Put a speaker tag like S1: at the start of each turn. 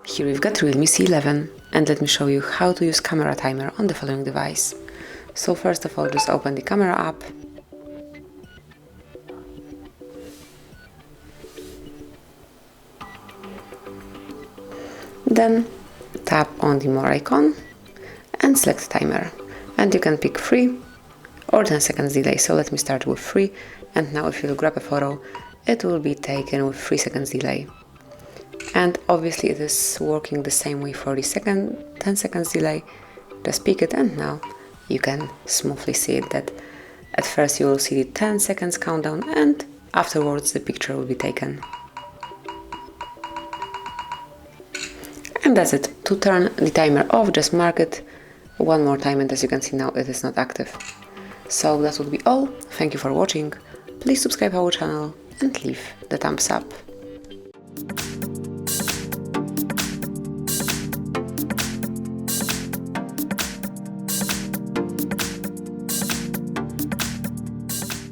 S1: Here we've got REALME C11, and let me show you how to use camera timer on the following device. So first of all, just open the camera app. Then tap on the more icon and select timer. And you can pick 3 or 10 seconds delay. So let me start with 3, and now if you grab a photo, it will be taken with 3 seconds delay. And obviously it is working the same way for the 10 seconds delay. Just pick it, and now you can smoothly see it that at first you will see the 10 seconds countdown, and afterwards the picture will be taken. And that's it. To turn the timer off, just mark it one more time, and as you can see now it is not active. So that would be all. Thank you for watching. Please subscribe our channel and leave the thumbs up.